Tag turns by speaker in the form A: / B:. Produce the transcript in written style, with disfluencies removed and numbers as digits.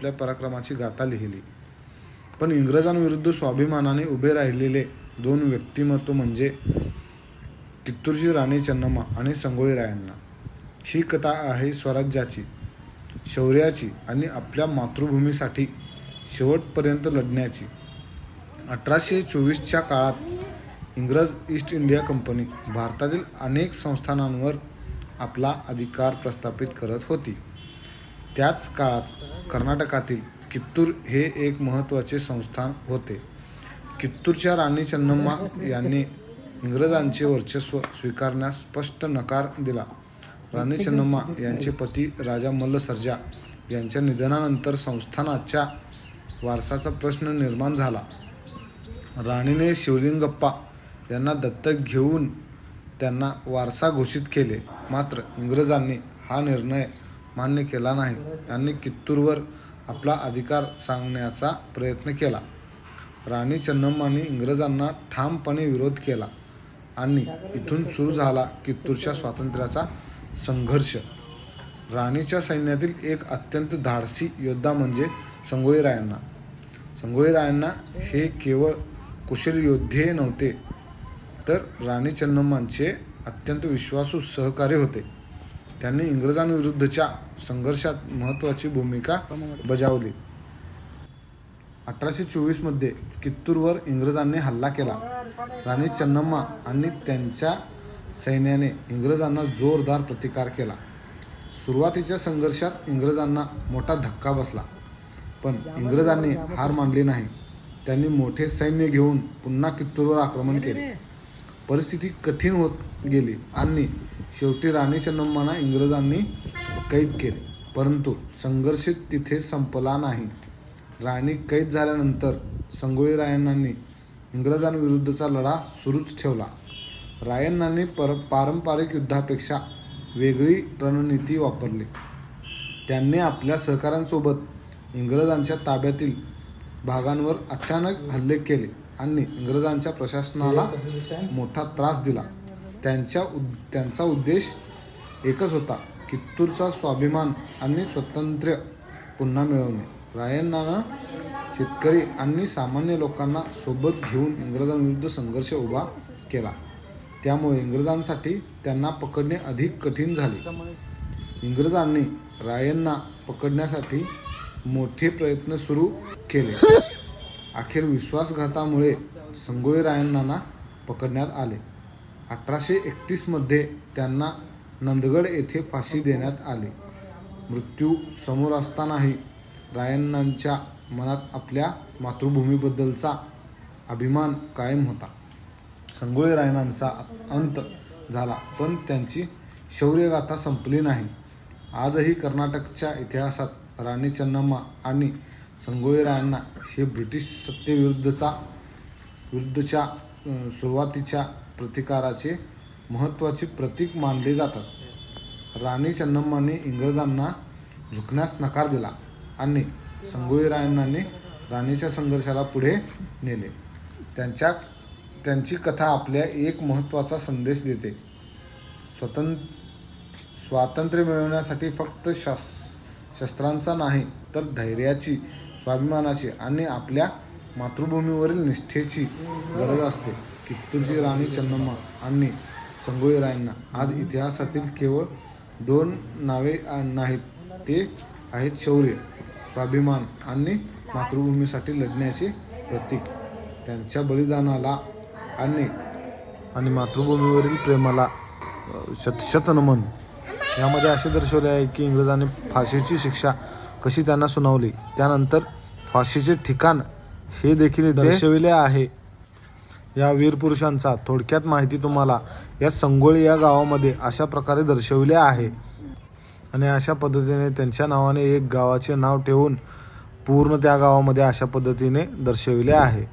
A: आपल्या पराक्रमाची गाथा लिहिली. पण इंग्रजांविरुद्ध स्वाभिमानाने उभे राहिलेले दोन व्यक्तिमत्व म्हणजे कित्तूरची राणी चन्नम्मा आणि संगोळी रायण्णा. ही कथा आहे स्वराज्याची, शौर्याची आणि आपल्या मातृभूमीसाठी शेवटपर्यंत लढण्याची. 1824च्या काळात इंग्रज ईस्ट इंडिया कंपनी भारतातील अनेक संस्थानांवर आपला अधिकार प्रस्थापित करत होती. त्याच काळात कर्नाटकातील कित्तूर हे एक महत्त्वाचे संस्थान होते. कित्तूरच्या राणी चन्नम्मा यांनी इंग्रजांचे वर्चस्व स्वीकारण्यास स्पष्ट नकार दिला. राणी चन्नम्मा यांचे पती राजा मल्ल सर्जा यांच्या निधनानंतर संस्थानाच्या वारसाचा प्रश्न निर्माण झाला. राणीने शिवलिंगप्पा यांना दत्तक घेऊन त्यांना वारसा घोषित केले. मात्र इंग्रजांनी हा निर्णय मान्य केला नाही आणि कित्तूरवर आपला अधिकार सांगण्याचा प्रयत्न केला. राणी चन्नम्मांनी इंग्रजांना ठामपणे विरोध केला आणि इथून सुरू झाला कित्तूरच्या स्वातंत्र्याचा संघर्ष. राणीच्या सैन्यातील एक अत्यंत धाडसी योद्धा म्हणजे संगोळी रायण्णा. संगोळी रायण्णा हे केवळ कुशल योद्धे नव्हते, तर राणी चन्नम्मांचे अत्यंत विश्वासू सहकारी होते. त्यांनी इंग्रजांविरुद्धच्या संघर्षात महत्त्वाची भूमिका बजावली. 1824 मध्ये कित्तूरवर इंग्रजांनी हल्ला केला. राणी चन्नम्मा आणि त्यांच्या सैन्याने इंग्रजांना जोरदार प्रतिकार केला. सुरुवातीच्या संघर्षात इंग्रजांना मोठा धक्का बसला, पण इंग्रजांनी हार मानली नाही. त्यांनी मोठे सैन्य घेऊन पुन्हा कित्तूरवर आक्रमण केले. परिस्थिती कठीण होत गेली आणि शेवटी राणी चन्नम्मांना इंग्रजांनी कैद केले. परंतु संघर्ष तिथे संपला नाही. राणी कैद झाल्यानंतर संगोळी रायण्णांनी इंग्रजांविरुद्धचा लढा सुरूच ठेवला. रायण्णांनी पारंपरिक युद्धापेक्षा वेगळी रणनीती वापरली. त्यांनी आपल्या सहकाऱ्यांसोबत इंग्रजांच्या ताब्यातील भागांवर अचानक हल्ले केले आणि इंग्रजांच्या प्रशासनाला मोठा त्रास दिला. त्यांचा उद्देश एकच होता, कित्तूरचा स्वाभिमान आणि स्वातंत्र्य पुन्हा मिळवणे. रायण्णानं शेतकरी आणि सामान्य लोकांना सोबत घेऊन इंग्रजांविरुद्ध संघर्ष उभा केला. त्यामुळे इंग्रजांसाठी त्यांना पकडणे अधिक कठीण झाले. इंग्रजांनी रायण्णा पकडण्यासाठी मोठे प्रयत्न सुरू केले. अखेर विश्वासघातामुळे संगोळी रायण्णांना पकडण्यात आले. 1831 मध्ये त्यांना नंदगड येथे फाशी देण्यात आली. मृत्यू समोर असतानाही रायण्णांच्या मनात आपल्या मातृभूमीबद्दलचा अभिमान कायम होता. संगोळी रायण्णांचा अंत झाला, पण त्यांची शौर्यगाथा संपली नाही. आजही कर्नाटकच्या इतिहासात राणी चन्नम्मा आणि संगोळी रायण्णा हे ब्रिटिश सत्तेविरुद्धच्या सुरुवातीच्या प्रतिकाराचे महत्त्वाचे प्रतीक मानले जातात. राणी चन्नम्मांनी इंग्रजांना झुकण्यास नकार दिला आणि संगोळी रायण्णांनी राणीच्या संघर्षाला पुढे नेले. त्यांची कथा आपल्या एक महत्त्वाचा संदेश देते. स्वातंत्र्य मिळवण्यासाठी फक्त शस्त्रांचा नाही, तर धैर्याची, स्वाभिमानाची आणि आपल्या मातृभूमीवरील निष्ठेची गरज असते. कित्तूरची राणी चन्नम्मा आणि संगोळी रायण्णा आज इतिहासातील केवळ दोन नावे नाहीत, ते आहेत शौर्य, स्वाभिमान आणि मातृभूमीसाठी लढण्याचे प्रतीक. त्यांच्या बलिदानाला आणि मातृभूमीवरील प्रेमाला शत नमन. यामध्ये असे दर्शवले आहे की इंग्रजांनी फाशीची शिक्षा कशी त्यांना सुनावली, त्यानंतर फाशीचे ठिकाण हे देखील दर्शविले आहे. या वीर पुरुषांचा थोडक्यात माहिती तुम्हाला या संगोळी या गावामध्ये अशा प्रकारे दर्शविले आहे आणि अशा पद्धतीने त्यांच्या नावाने एक गावाचे नाव ठेवून पूर्ण त्या गावामध्ये अशा पद्धतीने दर्शविले आहे.